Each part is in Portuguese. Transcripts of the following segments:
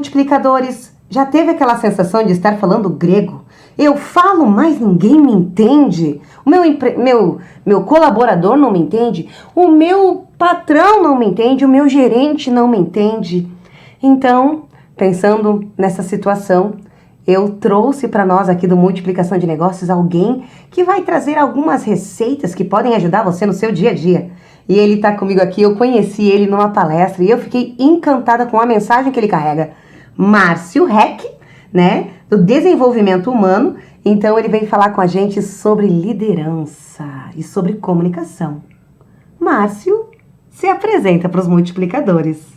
multiplicadores, já teve aquela sensação de estar falando grego? Eu falo, mas ninguém me entende. O meu colaborador não me entende. O meu patrão não me entende. O meu gerente não me entende. Então, pensando nessa situação, eu trouxe para nós aqui do Multiplicação de Negócios alguém que vai trazer algumas receitas que podem ajudar você no seu dia a dia. E ele está comigo aqui, eu conheci ele numa palestra e eu fiquei encantada com a mensagem que ele carrega. Márcio Heck, né, do desenvolvimento humano. Então ele vem falar com a gente sobre liderança e sobre comunicação. Márcio, se apresenta para os multiplicadores.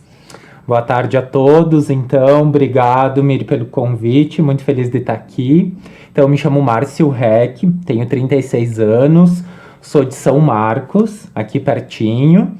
Boa tarde a todos, então, obrigado, Miri, pelo convite, muito feliz de estar aqui. Então, me chamo Márcio Heck, tenho 36 anos, sou de São Marcos, aqui pertinho,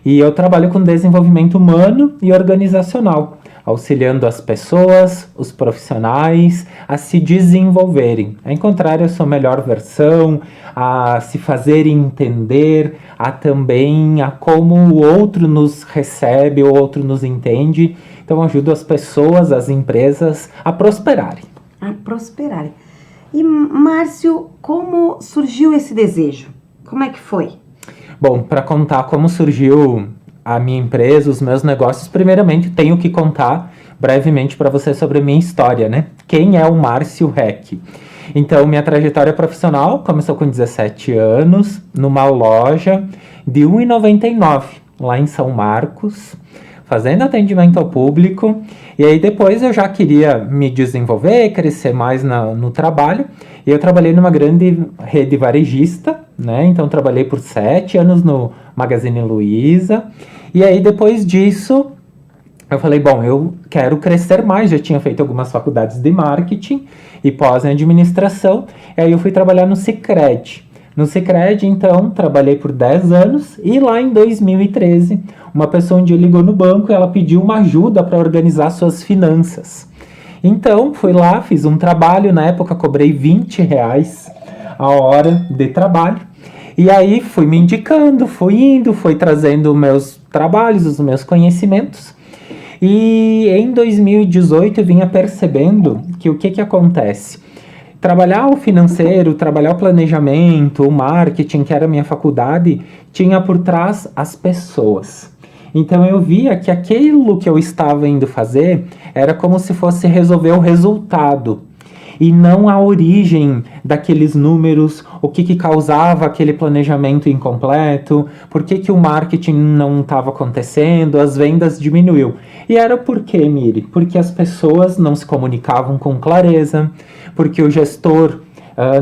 e eu trabalho com desenvolvimento humano e organizacional, auxiliando as pessoas, os profissionais, a se desenvolverem, a encontrar a sua melhor versão, a se fazer entender, a também a como o outro nos recebe, o outro nos entende. Então ajudo as pessoas, as empresas a prosperarem. A prosperarem. E Márcio, como surgiu esse desejo? Como é que foi? Bom, para contar como surgiu a minha empresa, os meus negócios, primeiramente tenho que contar brevemente para você sobre a minha história, né? Quem é o Márcio Heck? Então, minha trajetória profissional começou com 17 anos, numa loja de R$ 1,99, lá em São Marcos, fazendo atendimento ao público. E aí depois eu já queria me desenvolver, crescer mais no trabalho. E eu trabalhei numa grande rede varejista, né? Então, trabalhei por 7 anos no Magazine Luiza. E aí, depois disso, eu falei, bom, eu quero crescer mais. Já tinha feito algumas faculdades de marketing e pós em administração. E aí eu fui trabalhar no Sicredi. No Sicredi, então, trabalhei por 10 anos. E lá em 2013, uma pessoa um dia ligou no banco e ela pediu uma ajuda para organizar suas finanças. Então, fui lá, fiz um trabalho. Na época, cobrei R$ 20 a hora de trabalho. E aí, fui me indicando, fui indo, fui trazendo meus trabalhos, os meus conhecimentos. E em 2018 eu vinha percebendo que o que acontece? Trabalhar o financeiro, trabalhar o planejamento, o marketing, que era a minha faculdade, tinha por trás as pessoas. Então eu via que aquilo que eu estava indo fazer era como se fosse resolver o resultado e não a origem daqueles números, o que causava aquele planejamento incompleto, por que o marketing não estava acontecendo, as vendas diminuiu. E era por quê, Miri? Porque as pessoas não se comunicavam com clareza, porque o gestor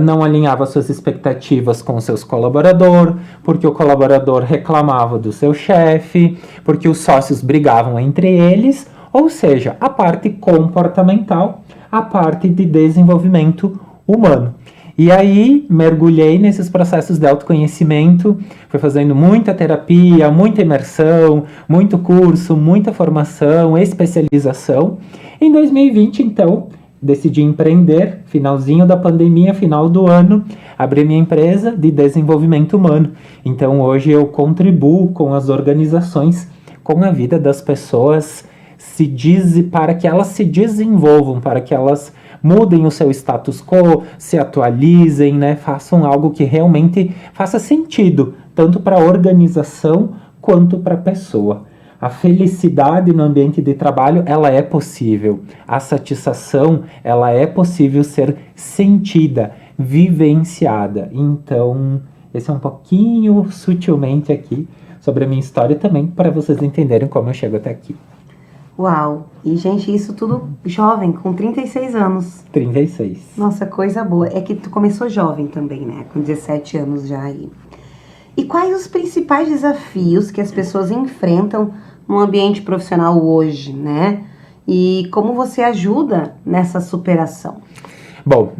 não alinhava suas expectativas com seus colaboradores, porque o colaborador reclamava do seu chefe, porque os sócios brigavam entre eles, ou seja, a parte comportamental, a parte de desenvolvimento humano. E aí, mergulhei nesses processos de autoconhecimento, fui fazendo muita terapia, muita imersão, muito curso, muita formação, especialização. Em 2020, então, decidi empreender, finalzinho da pandemia, final do ano, abri minha empresa de desenvolvimento humano. Então, hoje eu contribuo com as organizações, com a vida das pessoas, para que elas se desenvolvam, para que elas mudem o seu status quo, se atualizem, né? Façam algo que realmente faça sentido, tanto para a organização quanto para a pessoa. A felicidade no ambiente de trabalho, ela é possível. A satisfação, ela é possível ser sentida, vivenciada. Então, esse é um pouquinho sutilmente aqui sobre a minha história também, para vocês entenderem como eu chego até aqui. Uau! E, gente, isso tudo jovem, com 36 anos. 36. Nossa, coisa boa. É que tu começou jovem também, né? Com 17 anos já aí. E quais os principais desafios que as pessoas enfrentam no ambiente profissional hoje, né? E como você ajuda nessa superação? Bom,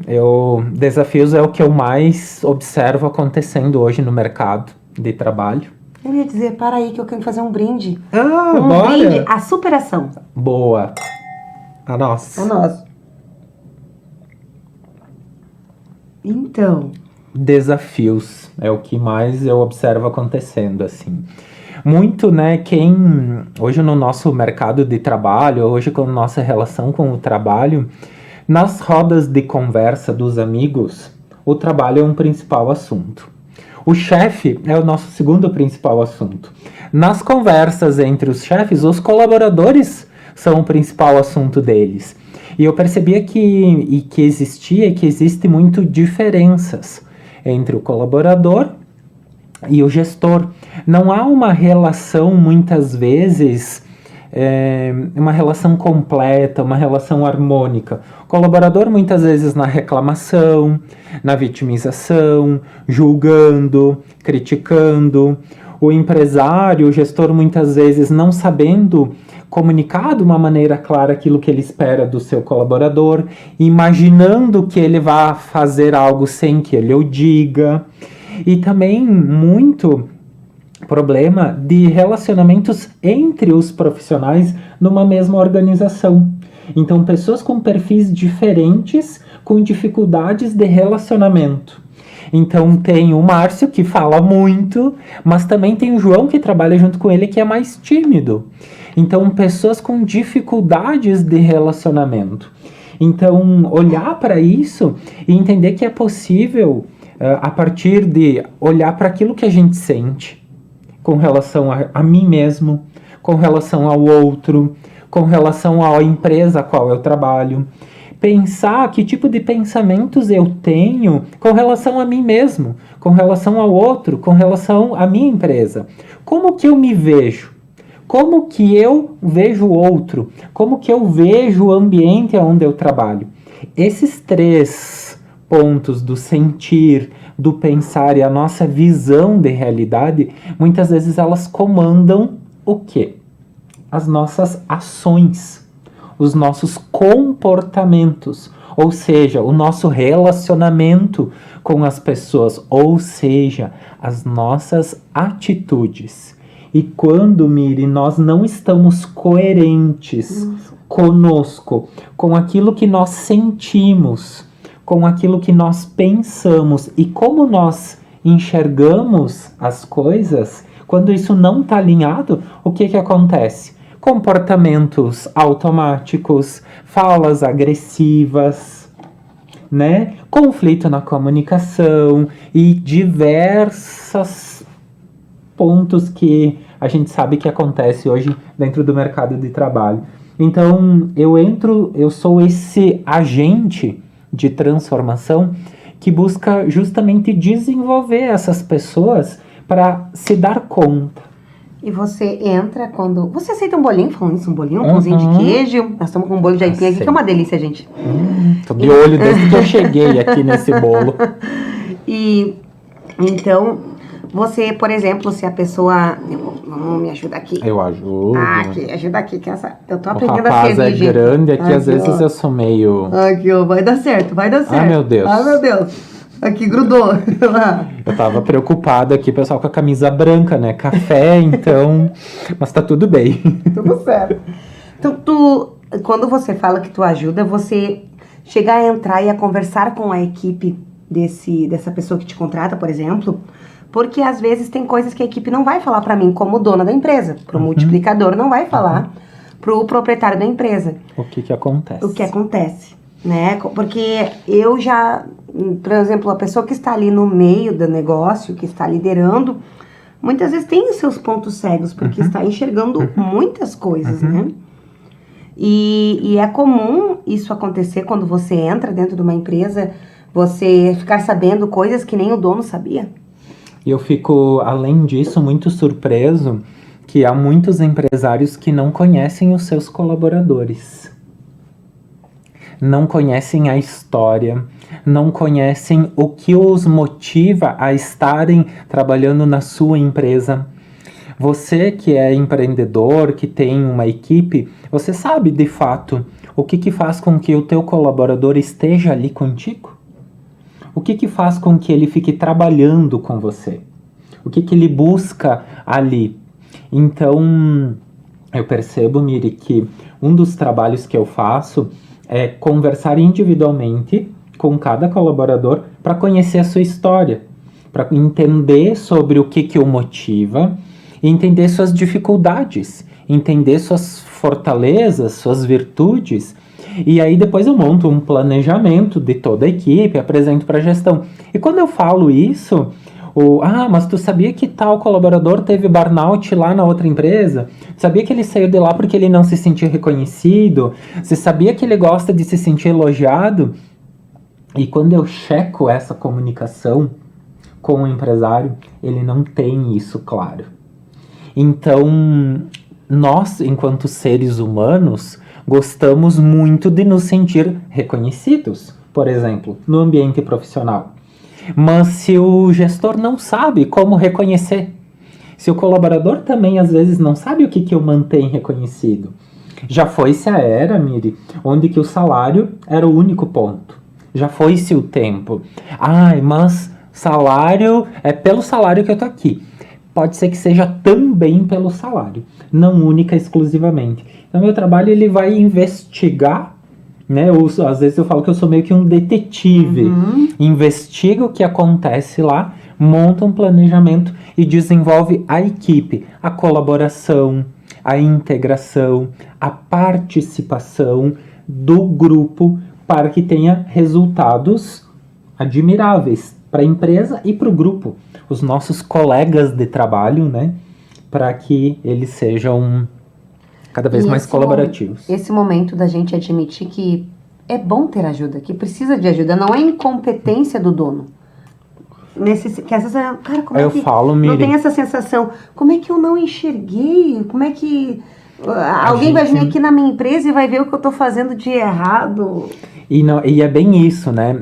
desafios é o que eu mais observo acontecendo hoje no mercado de trabalho. Eu ia dizer, para aí que eu quero fazer um brinde. Bora! Brinde à superação. Boa! A nós. A nós. Então. Desafios é o que mais eu observo acontecendo, assim. Muito, né, hoje no nosso mercado de trabalho, hoje com nossa relação com o trabalho, nas rodas de conversa dos amigos, o trabalho é um principal assunto. O chefe é o nosso segundo principal assunto. Nas conversas entre os chefes, os colaboradores são o principal assunto deles. E eu percebia que existe muito diferenças entre o colaborador e o gestor. Não há uma relação, muitas vezes, uma relação completa, uma relação harmônica. O colaborador, muitas vezes, na reclamação, na vitimização, julgando, criticando. O empresário, o gestor, muitas vezes, não sabendo comunicar de uma maneira clara aquilo que ele espera do seu colaborador, imaginando que ele vai fazer algo sem que ele o diga. E também muito problema de relacionamentos entre os profissionais numa mesma organização. Então, pessoas com perfis diferentes, com dificuldades de relacionamento. Então, tem o Márcio, que fala muito, mas também tem o João, que trabalha junto com ele, que é mais tímido. Então, pessoas com dificuldades de relacionamento. Então, olhar para isso e entender que é possível, a partir de olhar para aquilo que a gente sente, com relação a mim mesmo, com relação ao outro, com relação à empresa a qual eu trabalho. Pensar que tipo de pensamentos eu tenho com relação a mim mesmo, com relação ao outro, com relação à minha empresa. Como que eu me vejo? Como que eu vejo o outro? Como que eu vejo o ambiente onde eu trabalho? Esses 3 pontos do sentir, do pensar e a nossa visão de realidade, muitas vezes elas comandam o quê? As nossas ações, os nossos comportamentos, ou seja, o nosso relacionamento com as pessoas, ou seja, as nossas atitudes. E quando, Miri, nós não estamos coerentes conosco, com aquilo que nós sentimos, com aquilo que nós pensamos e como nós enxergamos as coisas, quando isso não está alinhado, o que acontece? Comportamentos automáticos, falas agressivas, né? Conflito na comunicação e diversos pontos que a gente sabe que acontece hoje dentro do mercado de trabalho. Então, eu sou esse agente de transformação que busca justamente desenvolver essas pessoas para se dar conta. E você entra quando... Você aceita um bolinho, falando isso, um bolinho, um pãozinho de queijo. Nós estamos com um bolo de aipim aqui, que é uma delícia, gente. Tô de olho desde que eu cheguei aqui nesse bolo. E, então, você, por exemplo, se a pessoa... Vamos me ajudar aqui. Eu ajudo. Aqui, ajuda aqui, que eu tô O aprendendo a rapaz servir, é gente. grande, aqui às vezes eu sou meio... Aqui, ó, vai dar certo, vai dar certo. Ai, meu Deus. Ai, meu Deus. Aqui, grudou. Eu tava preocupado aqui, pessoal, com a camisa branca, né? Café, então... Mas tá tudo bem. Tudo certo. Então, quando você fala que tu ajuda, você chega a entrar e a conversar com a equipe dessa pessoa que te contrata, por exemplo, porque às vezes tem coisas que a equipe não vai falar pra mim como dona da empresa, pro multiplicador não vai falar pro proprietário da empresa. O que acontece? O que acontece, né? Porque eu já, por exemplo, a pessoa que está ali no meio do negócio, que está liderando, muitas vezes tem os seus pontos cegos, porque está enxergando muitas coisas, né? E é comum isso acontecer quando você entra dentro de uma empresa, você ficar sabendo coisas que nem o dono sabia. E eu fico, além disso, muito surpreso que há muitos empresários que não conhecem os seus colaboradores. Não conhecem a história, não conhecem o que os motiva a estarem trabalhando na sua empresa. Você que é empreendedor, que tem uma equipe, você sabe de fato o que faz com que o teu colaborador esteja ali contigo? O que faz com que ele fique trabalhando com você? O que ele busca ali? Então, eu percebo, Miri, que um dos trabalhos que eu faço é conversar individualmente com cada colaborador para conhecer a sua história, para entender sobre o que o motiva e entender suas dificuldades, entender suas fortalezas, suas virtudes. E aí depois eu monto um planejamento de toda a equipe, apresento para a gestão. E quando eu falo isso, mas tu sabia que tal colaborador teve burnout lá na outra empresa? Sabia que ele saiu de lá porque ele não se sentia reconhecido? Você sabia que ele gosta de se sentir elogiado? E quando eu checo essa comunicação com o empresário, ele não tem isso claro. Então, nós, enquanto seres humanos, gostamos muito de nos sentir reconhecidos, por exemplo, no ambiente profissional. Mas se o gestor não sabe como reconhecer, se o colaborador também às vezes não sabe o que o mantém reconhecido, já foi-se a era, Miri, onde que o salário era o único ponto. Já foi-se o tempo. Mas salário, é pelo salário que eu tô aqui. Pode ser que seja também pelo salário, não única exclusivamente. Então, meu trabalho ele vai investigar, né? Às vezes eu falo que eu sou meio que um detetive. Investiga o que acontece lá, monta um planejamento e desenvolve a equipe, a colaboração, a integração, a participação do grupo para que tenha resultados admiráveis para a empresa e para o grupo, os nossos colegas de trabalho, né? Para que eles sejam cada vez mais colaborativos. Esse momento da gente admitir que é bom ter ajuda, que precisa de ajuda, não é incompetência do dono. Que às vezes, cara, como é que não tem essa sensação? Como é que eu não enxerguei? Como é que alguém vai vir aqui na minha empresa e vai ver o que eu tô fazendo de errado? E é bem isso, né?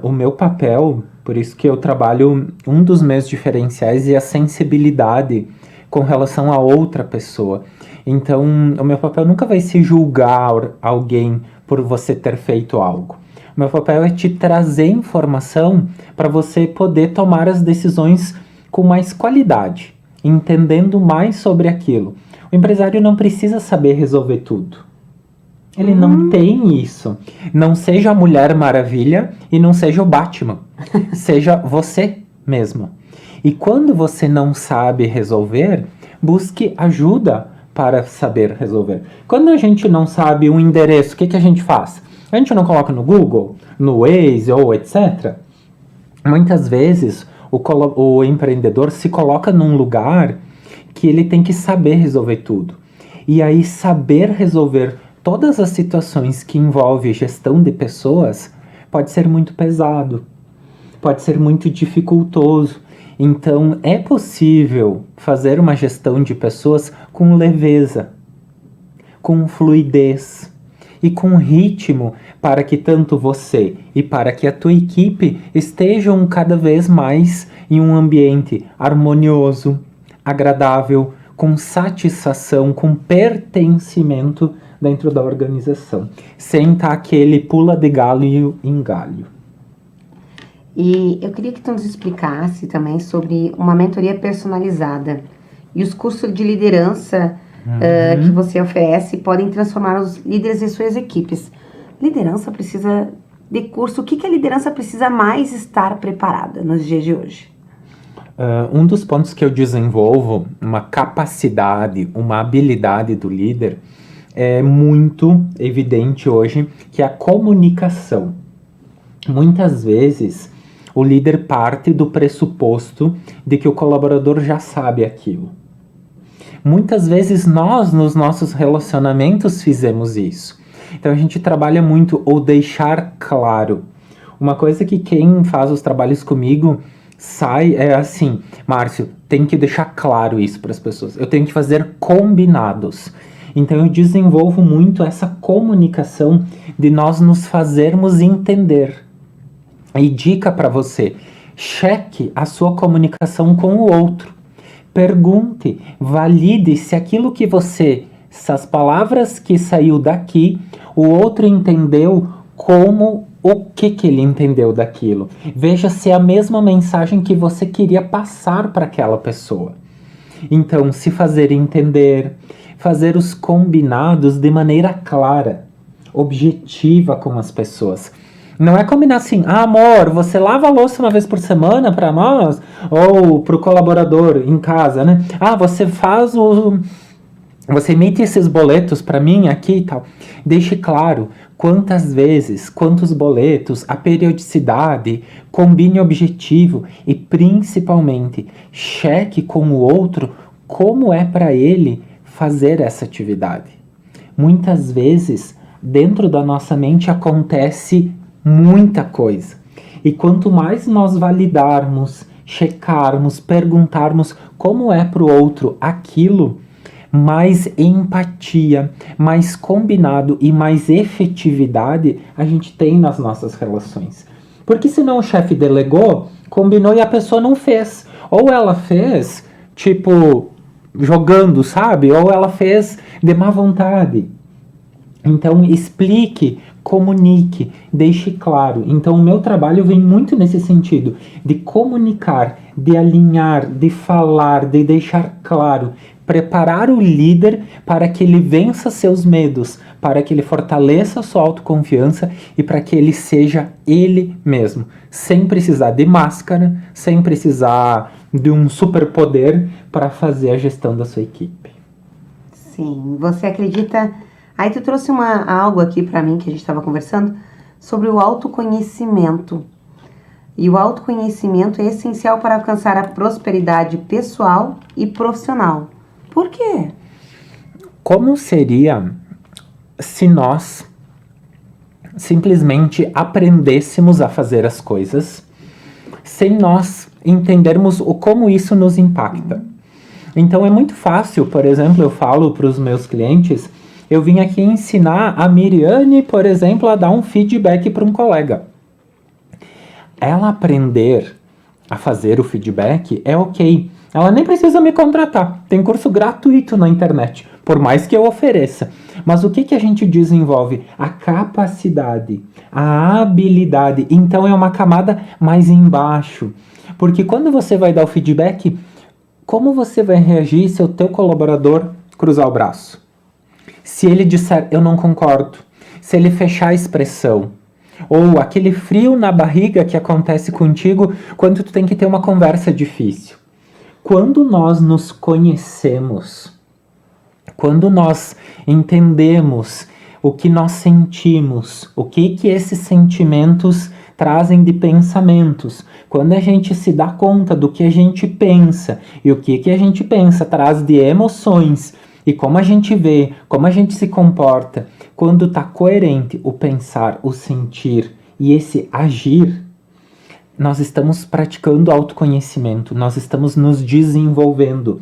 O meu papel, por isso que eu trabalho, um dos meus diferenciais é a sensibilidade com relação a outra pessoa. Então, o meu papel nunca vai ser julgar alguém por você ter feito algo. O meu papel é te trazer informação para você poder tomar as decisões com mais qualidade, entendendo mais sobre aquilo. O empresário não precisa saber resolver tudo. Ele não tem isso. Não seja a Mulher Maravilha e não seja o Batman. Seja você mesmo. E quando você não sabe resolver, busque ajuda para saber resolver. Quando a gente não sabe um endereço, o que a gente faz? A gente não coloca no Google, no Waze ou etc. Muitas vezes o empreendedor se coloca num lugar que ele tem que saber resolver tudo. E aí saber resolver todas as situações que envolvem gestão de pessoas pode ser muito pesado, pode ser muito dificultoso. Então, é possível fazer uma gestão de pessoas com leveza, com fluidez e com ritmo para que tanto você e para que a tua equipe estejam cada vez mais em um ambiente harmonioso, agradável, com satisfação, com pertencimento dentro da organização, sem estar aquele pula de galho em galho. E eu queria que tu nos explicasse também sobre uma mentoria personalizada e os cursos de liderança que você oferece podem transformar os líderes em suas equipes. Liderança precisa de curso. O que a liderança precisa mais estar preparada nos dias de hoje? Um dos pontos que eu desenvolvo, uma capacidade, uma habilidade do líder, é muito evidente hoje, que é a comunicação. Muitas vezes, o líder parte do pressuposto de que o colaborador já sabe aquilo. Muitas vezes nós, nos nossos relacionamentos, fizemos isso. Então a gente trabalha muito o deixar claro. Uma coisa que quem faz os trabalhos comigo sai é assim: Márcio, tem que deixar claro isso para as pessoas. Eu tenho que fazer combinados. Então eu desenvolvo muito essa comunicação de nós nos fazermos entender. E dica para você: cheque a sua comunicação com o outro. Pergunte, valide se aquilo que essas palavras que saiu daqui, o outro entendeu como o que ele entendeu daquilo. Veja se é a mesma mensagem que você queria passar para aquela pessoa. Então, se fazer entender, fazer os combinados de maneira clara, objetiva com as pessoas. Não é combinar assim, amor, você lava a louça uma vez por semana para nós? Ou pro colaborador em casa, né? Você emite esses boletos para mim aqui e tal. Deixe claro quantas vezes, quantos boletos, a periodicidade, combine o objetivo e principalmente cheque com o outro como é para ele fazer essa atividade. Muitas vezes, dentro da nossa mente acontece muita coisa. E quanto mais nós validarmos, checarmos, perguntarmos como é para o outro aquilo, mais empatia, mais combinado e mais efetividade a gente tem nas nossas relações. Porque senão o chefe delegou, combinou e a pessoa não fez. Ou ela fez, tipo, jogando, sabe? Ou ela fez de má vontade. Então, explique, comunique, deixe claro. Então, o meu trabalho vem muito nesse sentido, de comunicar, de alinhar, de falar, de deixar claro, preparar o líder para que ele vença seus medos, para que ele fortaleça sua autoconfiança e para que ele seja ele mesmo, sem precisar de máscara, sem precisar de um superpoder para fazer a gestão da sua equipe. Sim, você acredita... Aí tu trouxe algo aqui pra mim, que a gente estava conversando, sobre o autoconhecimento. E o autoconhecimento é essencial para alcançar a prosperidade pessoal e profissional. Por quê? Como seria se nós simplesmente aprendêssemos a fazer as coisas sem nós entendermos como isso nos impacta? Então é muito fácil, por exemplo, eu falo para os meus clientes... Eu vim aqui ensinar a Miriane, por exemplo, a dar um feedback para um colega. Ela aprender a fazer o feedback é ok. Ela nem precisa me contratar. Tem curso gratuito na internet, por mais que eu ofereça. Mas o que a gente desenvolve? A capacidade, a habilidade. Então é uma camada mais embaixo. Porque quando você vai dar o feedback, como você vai reagir se o teu colaborador cruzar o braço? Se ele disser, eu não concordo, se ele fechar a expressão, ou aquele frio na barriga que acontece contigo quando tu tem que ter uma conversa difícil. Quando nós nos conhecemos, quando nós entendemos o que nós sentimos, o que esses sentimentos trazem de pensamentos, quando a gente se dá conta do que a gente pensa, e o que a gente pensa traz de emoções, e como a gente vê, como a gente se comporta, quando está coerente o pensar, o sentir e esse agir, nós estamos praticando autoconhecimento, nós estamos nos desenvolvendo.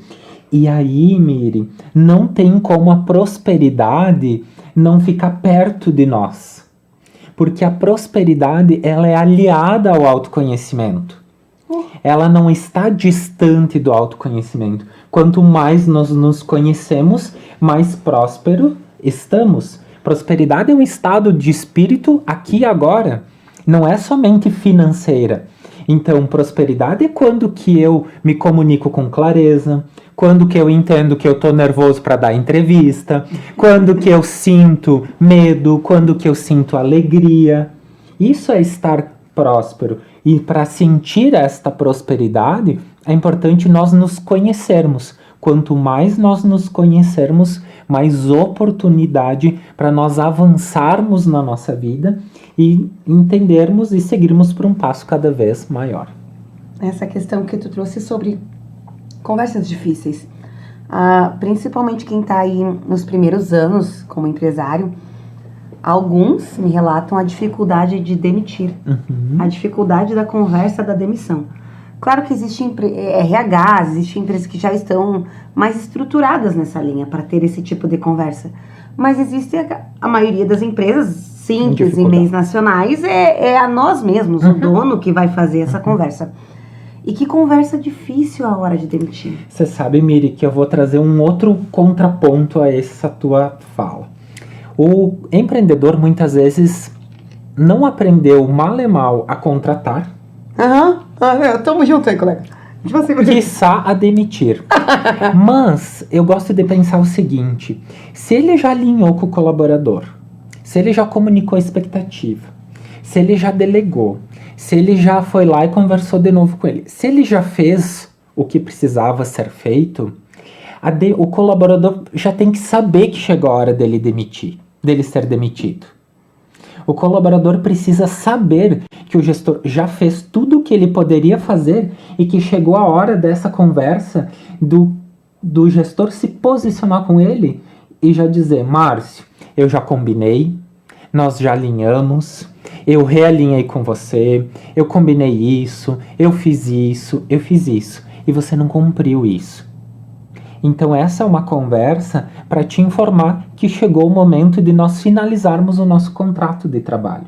E aí, Miri, não tem como a prosperidade não ficar perto de nós. Porque a prosperidade, ela é aliada ao autoconhecimento. Ela não está distante do autoconhecimento. Quanto mais nós nos conhecemos, mais próspero estamos. Prosperidade é um estado de espírito aqui e agora. Não é somente financeira. Então, prosperidade é quando que eu me comunico com clareza, quando que eu entendo que eu estou nervoso para dar entrevista, quando que eu sinto medo, quando que eu sinto alegria. Isso é estar próspero. E para sentir esta prosperidade, é importante nós nos conhecermos. Quanto mais nós nos conhecermos, mais oportunidade para nós avançarmos na nossa vida e entendermos e seguirmos por um passo cada vez maior. Essa questão que tu trouxe sobre conversas difíceis. Principalmente quem está aí nos primeiros anos como empresário, alguns me relatam a dificuldade de demitir, a dificuldade da conversa da demissão. Claro que existem RHs, existem empresas que já estão mais estruturadas nessa linha para ter esse tipo de conversa. Mas existe a maioria das empresas simples e meios nacionais, é a nós mesmos, o dono que vai fazer essa conversa. E que conversa difícil a hora de demitir. Você sabe, Miri, que eu vou trazer um outro contraponto a essa tua fala. O empreendedor muitas vezes não aprendeu mal e mal a contratar. Tamo junto aí, colega. Quiçá a demitir. Mas eu gosto de pensar o seguinte: se ele já alinhou com o colaborador, se ele já comunicou a expectativa, se ele já delegou, se ele já foi lá e conversou de novo com ele, se ele já fez o que precisava ser feito, o colaborador já tem que saber que chegou a hora dele ser demitido. O colaborador precisa saber que o gestor já fez tudo o que ele poderia fazer e que chegou a hora dessa conversa do gestor se posicionar com ele e já dizer: Márcio, eu já combinei, nós já alinhamos, eu realinhei com você, eu combinei isso, eu fiz isso, e você não cumpriu isso. Então essa é uma conversa para te informar que chegou o momento de nós finalizarmos o nosso contrato de trabalho.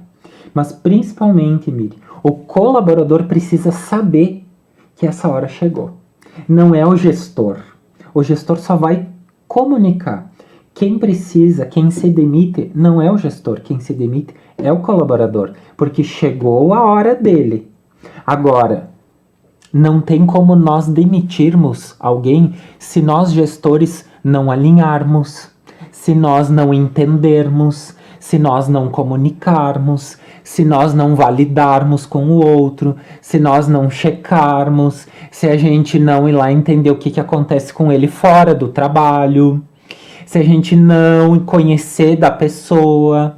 Mas principalmente, Miri, o colaborador precisa saber que essa hora chegou. Não é o gestor. O gestor só vai comunicar. Quem precisa, quem se demite, não é o gestor. Quem se demite é o colaborador, porque chegou a hora dele. Agora, não tem como nós demitirmos alguém se nós gestores não alinharmos, se nós não entendermos, se nós não comunicarmos, se nós não validarmos com o outro, se nós não checarmos, se a gente não ir lá entender o que acontece com ele fora do trabalho, se a gente não conhecer da pessoa.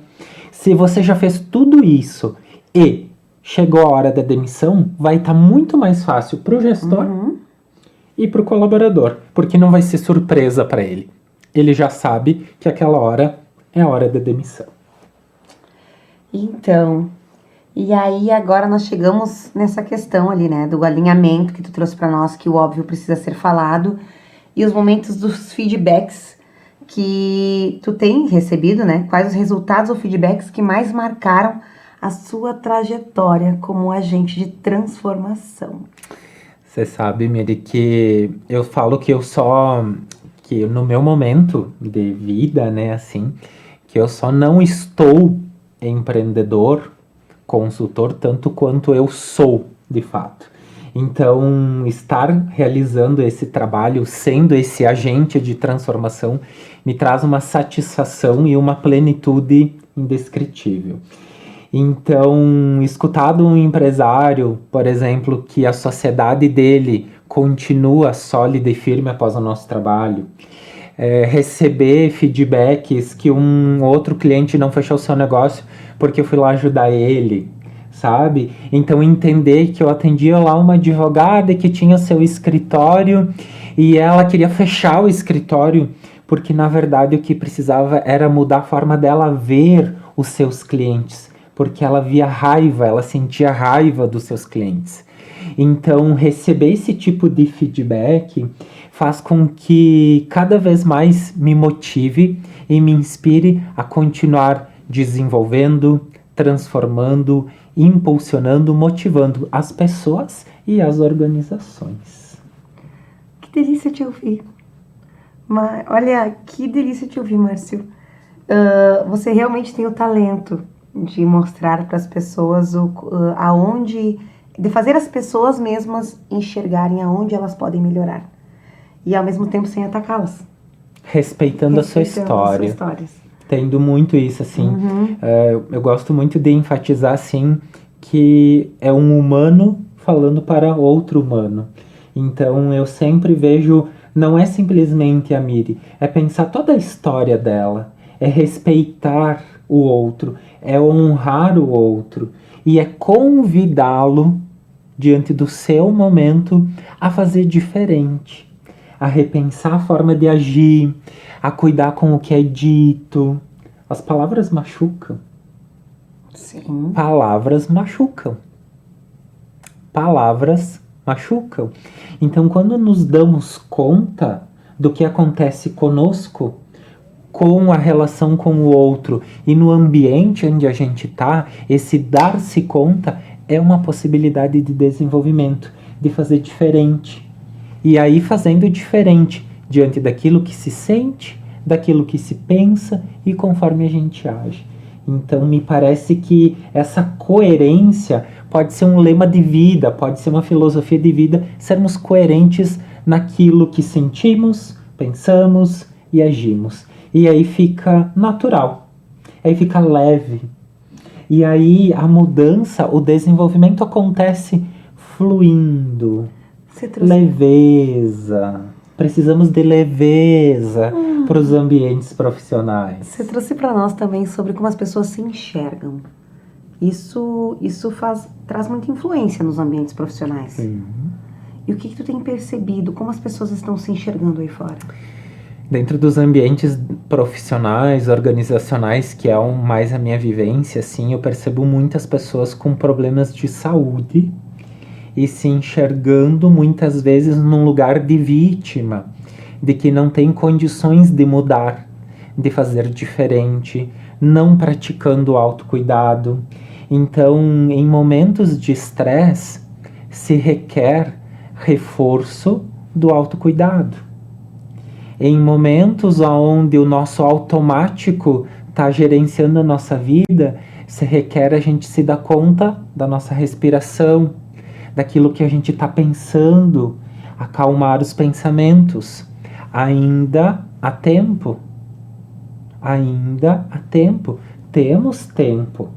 Se você já fez tudo isso e chegou a hora da demissão, vai estar muito mais fácil para o gestor e para o colaborador, porque não vai ser surpresa para ele. Ele já sabe que aquela hora é a hora da demissão. Então, e aí agora nós chegamos nessa questão ali, né, do alinhamento que tu trouxe para nós, que o óbvio precisa ser falado, e os momentos dos feedbacks que tu tem recebido, né? Quais os resultados ou feedbacks que mais marcaram a sua trajetória como agente de transformação? Você sabe, Miri, que eu falo que que no meu momento de vida, né, assim, que eu só não estou empreendedor, consultor, tanto quanto eu sou, de fato. Então, estar realizando esse trabalho, sendo esse agente de transformação, me traz uma satisfação e uma plenitude indescritível. Então, escutar de um empresário, por exemplo, que a sociedade dele continua sólida e firme após o nosso trabalho, receber feedbacks que um outro cliente não fechou seu negócio porque eu fui lá ajudar ele, sabe? Então, entender que eu atendia lá uma advogada que tinha seu escritório e ela queria fechar o escritório porque, na verdade, o que precisava era mudar a forma dela ver os seus clientes, porque ela via raiva, ela sentia raiva dos seus clientes. Então, receber esse tipo de feedback faz com que cada vez mais me motive e me inspire a continuar desenvolvendo, transformando, impulsionando, motivando as pessoas e as organizações. Que delícia te ouvir. Olha, que delícia te ouvir, Márcio. Você realmente tem o talento de mostrar para as pessoas de fazer as pessoas mesmas enxergarem aonde elas podem melhorar. E ao mesmo tempo sem atacá-las. Respeitando a sua história. Tendo muito isso, assim. Eu gosto muito de enfatizar, assim, que é um humano falando para outro humano. Então, eu sempre vejo, não é simplesmente a Miri, é pensar toda a história dela, é respeitar o outro, é honrar o outro e é convidá-lo, diante do seu momento, a fazer diferente, a repensar a forma de agir, a cuidar com o que é dito. As palavras machucam. Sim. Palavras machucam. Palavras machucam. Então, quando nos damos conta do que acontece conosco, com a relação com o outro e no ambiente onde a gente está, esse dar-se conta é uma possibilidade de desenvolvimento, de fazer diferente. E aí, fazendo diferente diante daquilo que se sente, daquilo que se pensa e conforme a gente age. Então, me parece que essa coerência pode ser um lema de vida, pode ser uma filosofia de vida, sermos coerentes naquilo que sentimos, pensamos e agimos. E aí fica natural, aí fica leve. E aí a mudança, o desenvolvimento acontece fluindo, Você trouxe... leveza. Precisamos de leveza para os ambientes profissionais. Você trouxe para nós também sobre como as pessoas se enxergam. Isso traz muita influência nos ambientes profissionais. Sim. E o que tu tem percebido? Como as pessoas estão se enxergando aí fora? Dentro dos ambientes profissionais, organizacionais, que é mais a minha vivência, assim, eu percebo muitas pessoas com problemas de saúde e se enxergando muitas vezes num lugar de vítima, de que não tem condições de mudar, de fazer diferente, não praticando autocuidado. Então, em momentos de estresse, se requer reforço do autocuidado. Em momentos onde o nosso automático está gerenciando a nossa vida, se requer a gente se dar conta da nossa respiração, daquilo que a gente está pensando, acalmar os pensamentos. Ainda há tempo. Ainda há tempo. Temos tempo.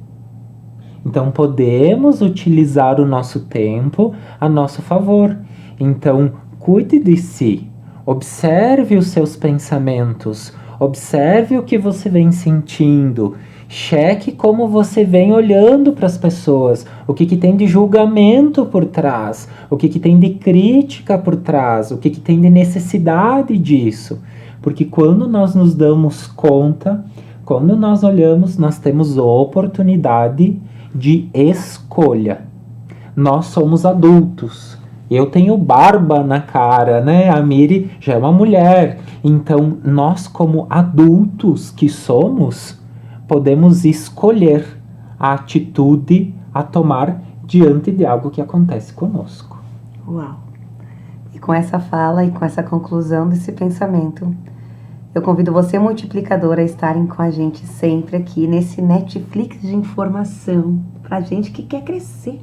Então podemos utilizar o nosso tempo a nosso favor. Então cuide de si. Observe os seus pensamentos, observe o que você vem sentindo, cheque como você vem olhando para as pessoas, o que tem de julgamento por trás, o que tem de crítica por trás, o que tem de necessidade disso. Porque quando nós nos damos conta, quando nós olhamos, nós temos oportunidade de escolha. Nós somos adultos. Eu tenho barba na cara, né? A Miri já é uma mulher. Então, nós como adultos que somos, podemos escolher a atitude a tomar diante de algo que acontece conosco. Uau! E com essa fala e com essa conclusão desse pensamento, eu convido você, multiplicador, a estarem com a gente sempre aqui nesse Netflix de informação pra gente que quer crescer.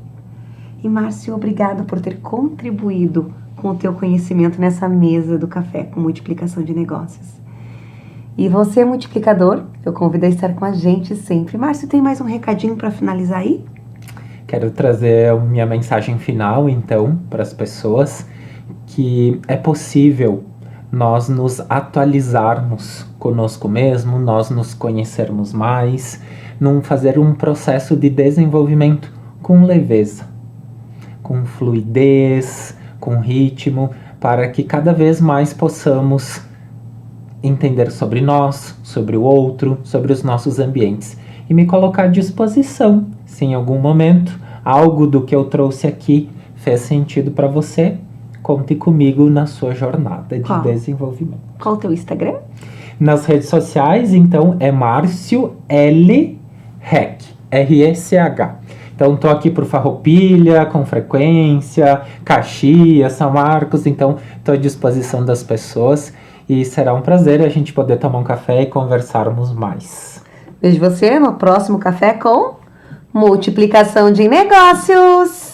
E Márcio, obrigado por ter contribuído com o teu conhecimento nessa mesa do café com multiplicação de negócios. E você, multiplicador, eu convido a estar com a gente sempre. Márcio, tem mais um recadinho para finalizar aí? Quero trazer minha mensagem final, então, para as pessoas, que é possível nós nos atualizarmos conosco mesmo, nós nos conhecermos mais, fazer um processo de desenvolvimento com leveza, com fluidez, com ritmo, para que cada vez mais possamos entender sobre nós, sobre o outro, sobre os nossos ambientes e me colocar à disposição, se em algum momento algo do que eu trouxe aqui fez sentido para você, conte comigo na sua jornada de desenvolvimento. Qual o teu Instagram? Nas redes sociais, então, é Márcio L. Rech, R-E-C-H. Então, estou aqui por Farroupilha, com frequência, Caxias, São Marcos. Então, estou à disposição das pessoas e será um prazer a gente poder tomar um café e conversarmos mais. Vejo você no próximo Café com Multiplicação de Negócios.